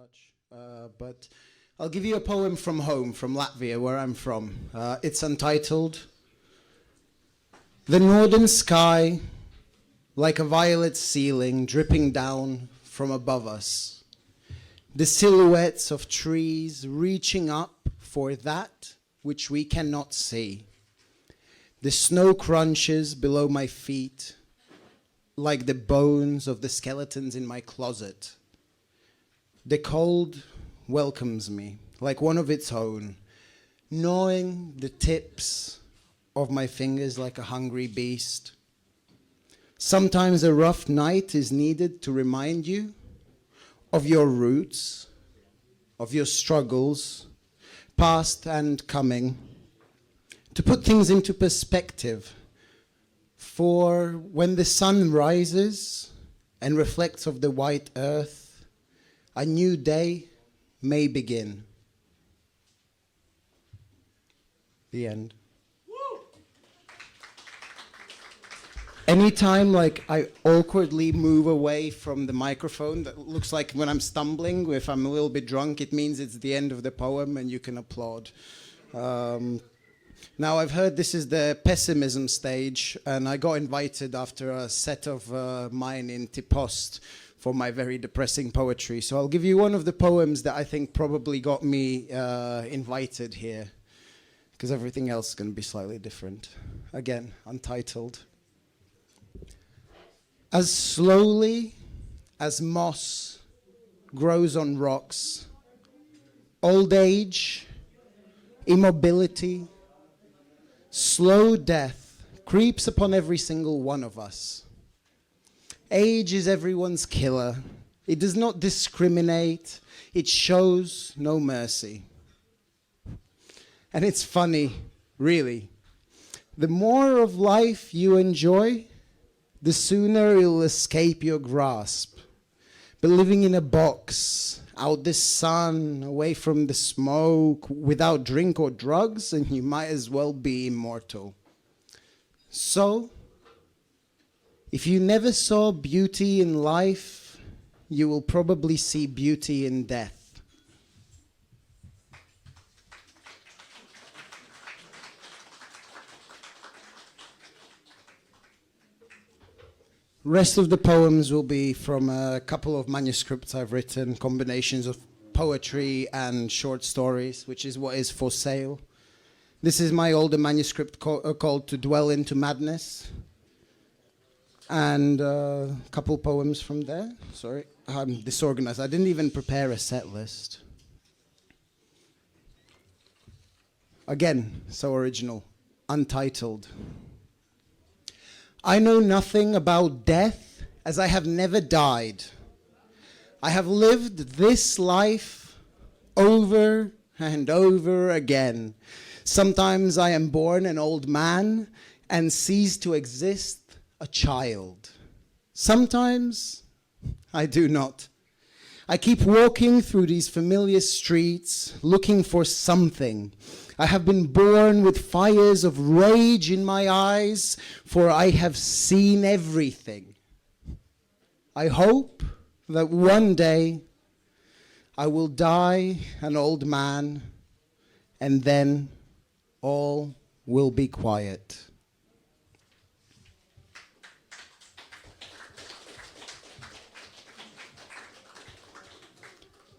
touch. But I'll give you a poem from home, from Latvia, where I'm from. It's untitled. The northern sky, like a violet ceiling dripping down from above us. The silhouettes of trees reaching up for that which we cannot see. The snow crunches below my feet, like the bones of the skeletons in my closet. The cold welcomes me, like one of its own, gnawing the tips of my fingers like a hungry beast. Sometimes a rough night is needed to remind you of your roots, of your struggles, past and coming, to put things into perspective. For when the sun rises and reflects of the white earth, a new day may begin. The end. Anytime I awkwardly move away from the microphone, that looks like when I'm stumbling, if I'm a little bit drunk, it means it's the end of the poem and you can applaud. Now, I've heard this is the pessimism stage, and I got invited after a set of mine in Tipost for my very depressing poetry. So I'll give you one of the poems that I think probably got me invited here, because everything else is going to be slightly different. Again, untitled. As slowly as moss grows on rocks, old age, immobility, slow death creeps upon every single one of us. Age is everyone's killer. It does not discriminate. It shows no mercy. And it's funny, really. The more of life you enjoy, the sooner it'll escape your grasp. But living in a box, out the sun, away from the smoke, without drink or drugs, and you might as well be immortal. So, if you never saw beauty in life, you will probably see beauty in death. Rest of the poems will be from a couple of manuscripts I've written, combinations of poetry and short stories, which is what is for sale. This is my older manuscript called To Dwell into Madness. And a couple poems from there. Sorry, I'm disorganized. I didn't even prepare a set list. Again, so original, untitled. I know nothing about death, as I have never died. I have lived this life over and over again. Sometimes I am born an old man and cease to exist a child. Sometimes I do not. I keep walking through these familiar streets, looking for something. I have been born with fires of rage in my eyes, for I have seen everything. I hope that one day I will die an old man, and then all will be quiet.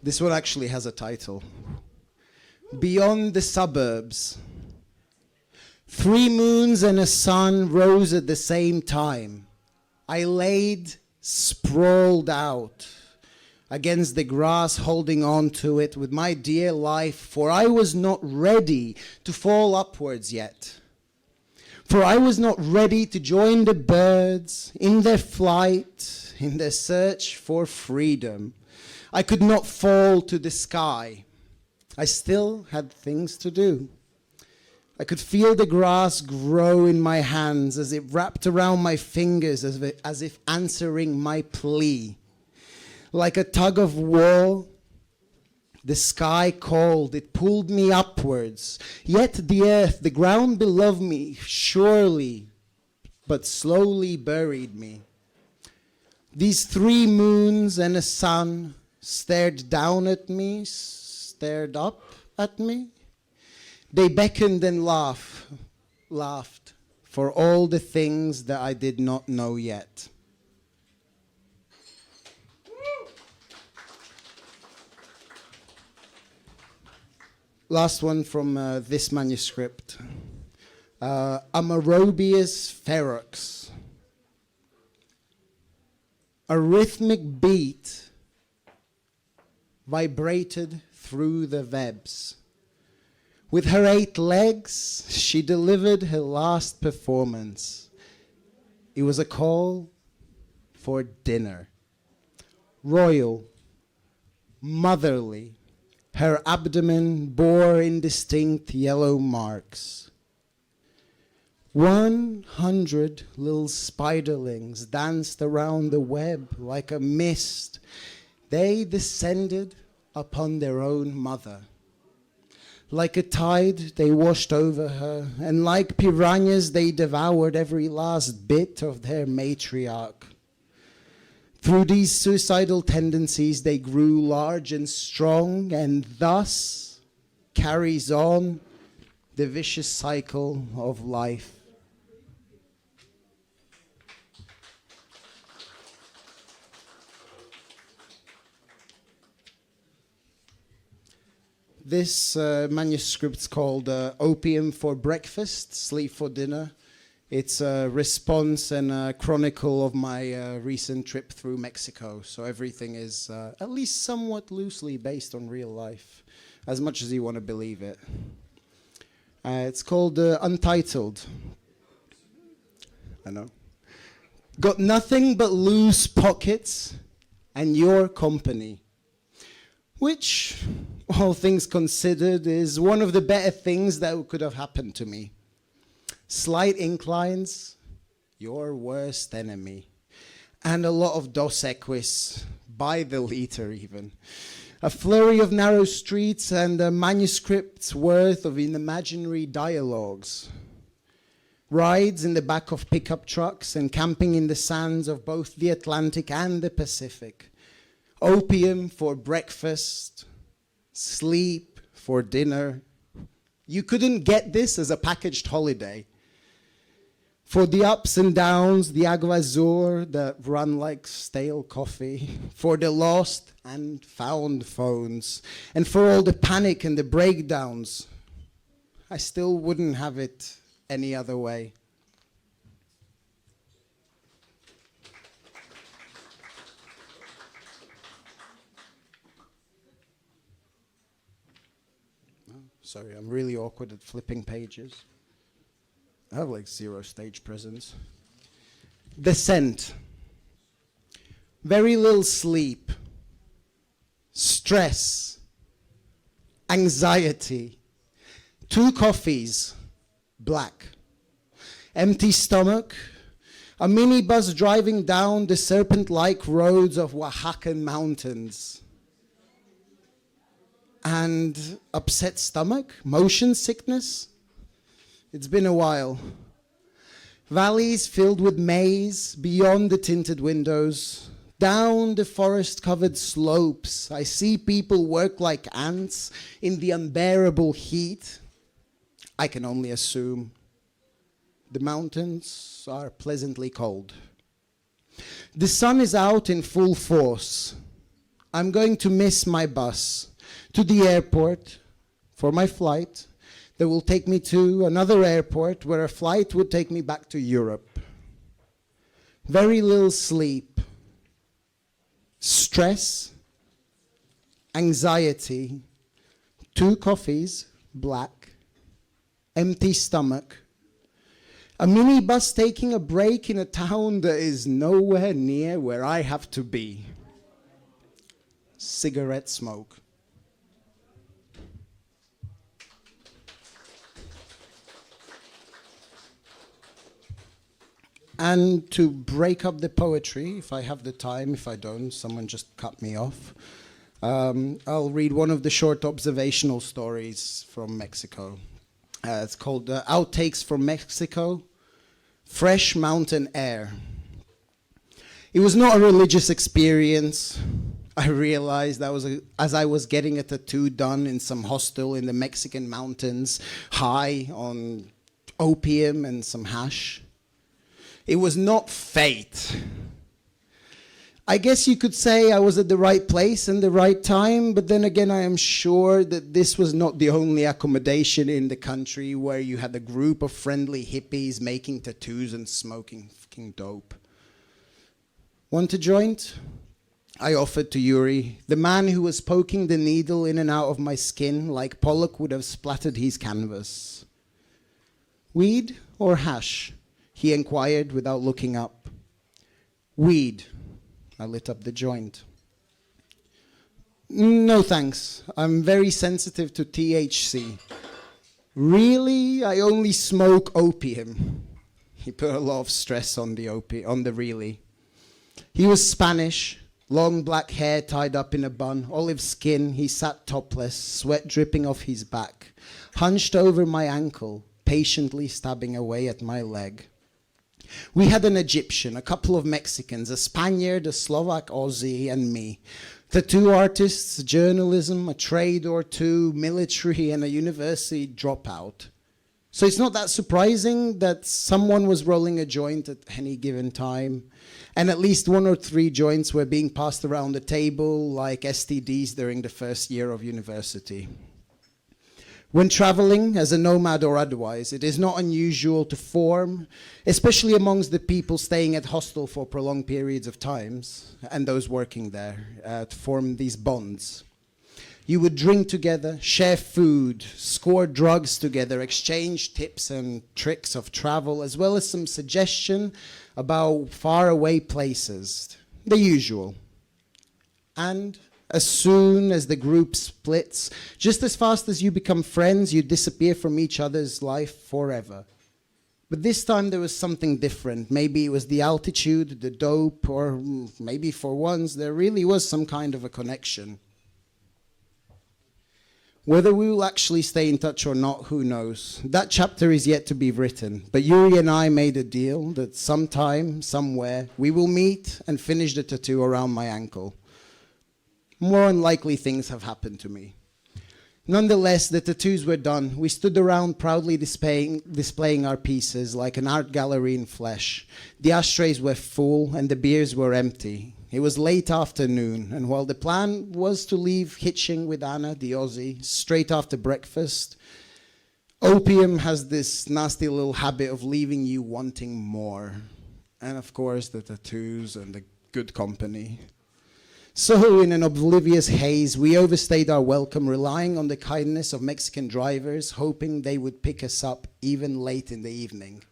This one actually has a title. Beyond the suburbs. 3 moons and a sun rose at the same time. I laid sprawled out against the grass, holding on to it with my dear life, for I was not ready to fall upwards yet. For I was not ready to join the birds in their flight, in their search for freedom. I could not fall to the sky. I still had things to do. I could feel the grass grow in my hands as it wrapped around my fingers as if answering my plea. Like a tug of war, the sky called, it pulled me upwards. Yet the earth, the ground below me, surely, but slowly buried me. These 3 moons and a sun stared down at me, stared up at me. They beckoned and laughed for all the things that I did not know yet. Last one from this manuscript. Amarobius ferox. A rhythmic beat vibrated through the webs. With her 8 legs, she delivered her last performance. It was a call for dinner. Royal, motherly, her abdomen bore indistinct yellow marks. 100 little spiderlings danced around the web like a mist. They descended upon their own mother. Like a tide, they washed over her, and like piranhas, they devoured every last bit of their matriarch. Through these suicidal tendencies, they grew large and strong, and thus carries on the vicious cycle of life. This manuscript's called Opium for Breakfast, Sleep for Dinner. It's a response and a chronicle of my recent trip through Mexico. So everything is at least somewhat loosely based on real life, as much as you want to believe it. It's called Untitled. I know. Got nothing but loose pockets and your company, which, all things considered, is one of the better things that could have happened to me. Slight inclines, your worst enemy. And a lot of Dos Equis, by the liter even. A flurry of narrow streets and a manuscript's worth of imaginary dialogues. Rides in the back of pickup trucks and camping in the sands of both the Atlantic and the Pacific. Opium for breakfast, sleep for dinner. You couldn't get this as a packaged holiday. For the ups and downs, the agua azul that run like stale coffee. For the lost and found phones. And for all the panic and the breakdowns. I still wouldn't have it any other way. Sorry, I'm really awkward at flipping pages. I have like 0 stage presence. Descent. Very little sleep. Stress. Anxiety. 2 coffees. Black. Empty stomach. A minibus driving down the serpent-like roads of Oaxacan mountains. And upset stomach, motion sickness. It's been a while. Valleys filled with maize beyond the tinted windows. Down the forest-covered slopes, I see people work like ants in the unbearable heat. I can only assume the mountains are pleasantly cold. The sun is out in full force. I'm going to miss my bus to the airport for my flight that will take me to another airport where a flight would take me back to Europe. Very little sleep, stress, anxiety, 2 coffees, black, empty stomach, a minibus taking a break in a town that is nowhere near where I have to be. Cigarette smoke. And to break up the poetry, if I have the time, if I don't, someone just cut me off. I'll read one of the short observational stories from Mexico. It's called Outtakes from Mexico, Fresh Mountain Air. It was not a religious experience. I realized as I was getting a tattoo done in some hostel in the Mexican mountains, high on opium and some hash. It was not fate. I guess you could say I was at the right place and the right time, but then again, I am sure that this was not the only accommodation in the country where you had a group of friendly hippies making tattoos and smoking fucking dope. Want a joint? I offered to Yuri, the man who was poking the needle in and out of my skin like Pollock would have splattered his canvas. Weed or hash? He inquired without looking up. Weed. I lit up the joint. No thanks. I'm very sensitive to THC. Really? I only smoke opium. He put a lot of stress on the really. He was Spanish, long black hair tied up in a bun, olive skin. He sat topless, sweat dripping off his back, hunched over my ankle, patiently stabbing away at my leg. We had an Egyptian, a couple of Mexicans, a Spaniard, a Slovak Aussie, and me. Tattoo artists, journalism, a trade or two, military, and a university dropout. So it's not that surprising that someone was rolling a joint at any given time, and at least 1 or 3 joints were being passed around the table like STDs during the first year of university. When traveling, as a nomad or otherwise, it is not unusual to form, especially amongst the people staying at hostel for prolonged periods of times, and those working there, to form these bonds. You would drink together, share food, score drugs together, exchange tips and tricks of travel, as well as some suggestion about faraway places, the usual. And as soon as the group splits, just as fast as you become friends, you disappear from each other's life forever. But this time there was something different. Maybe it was the altitude, the dope, or maybe for once there really was some kind of a connection. Whether we will actually stay in touch or not, who knows? That chapter is yet to be written, but Yuri and I made a deal that sometime, somewhere, we will meet and finish the tattoo around my ankle. More unlikely things have happened to me. Nonetheless, the tattoos were done. We stood around proudly displaying our pieces like an art gallery in flesh. The ashtrays were full and the beers were empty. It was late afternoon, and while the plan was to leave hitching with Anna, the Aussie, straight after breakfast, opium has this nasty little habit of leaving you wanting more. And of course, the tattoos and the good company. So in an oblivious haze, we overstayed our welcome, relying on the kindness of Mexican drivers, hoping they would pick us up even late in the evening.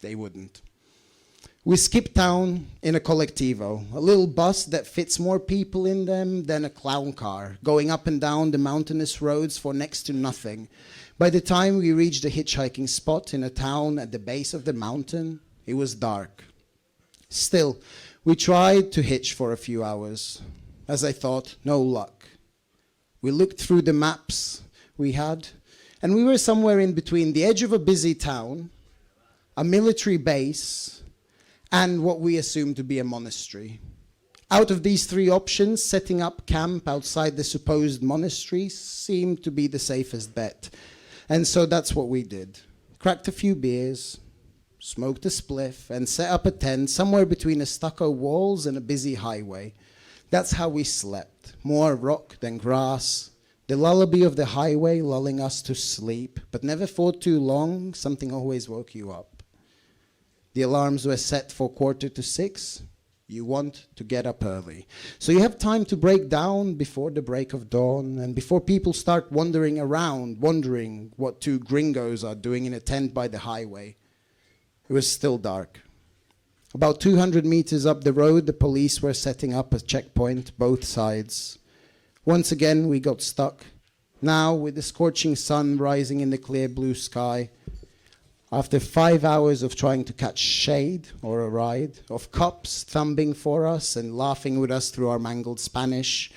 They wouldn't. We skipped town in a collectivo, a little bus that fits more people in them than a clown car, going up and down the mountainous roads for next to nothing. By the time we reached a hitchhiking spot in a town at the base of the mountain, it was dark. Still, we tried to hitch for a few hours. As I thought, no luck. We looked through the maps we had, and we were somewhere in between the edge of a busy town, a military base, and what we assumed to be a monastery. Out of these 3 options, setting up camp outside the supposed monastery seemed to be the safest bet. And so that's what we did. Cracked a few beers, smoked a spliff, and set up a tent somewhere between a stucco walls and a busy highway. That's how we slept. More rock than grass. The lullaby of the highway lulling us to sleep, but never for too long. Something always woke you up. The alarms were set for 5:45. You want to get up early. So you have time to break down before the break of dawn and before people start wandering around, wondering what 2 gringos are doing in a tent by the highway. It was still dark. About 200 meters up the road, the police were setting up a checkpoint, both sides. Once again, we got stuck. Now, with the scorching sun rising in the clear blue sky, after 5 hours of trying to catch shade or a ride, of cops thumbing for us and laughing with us through our mangled Spanish,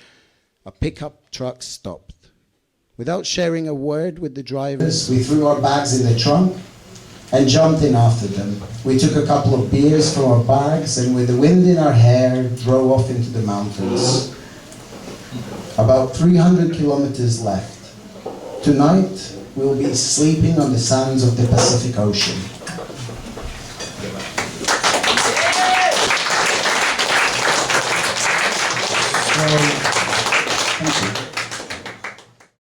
a pickup truck stopped. Without sharing a word with the drivers, we threw our bags in the trunk and jumped in after them. We took a couple of beers from our bags and with the wind in our hair drove off into the mountains. About 300 kilometers left. Tonight we'll be sleeping on the sands of the Pacific Ocean. Thank you.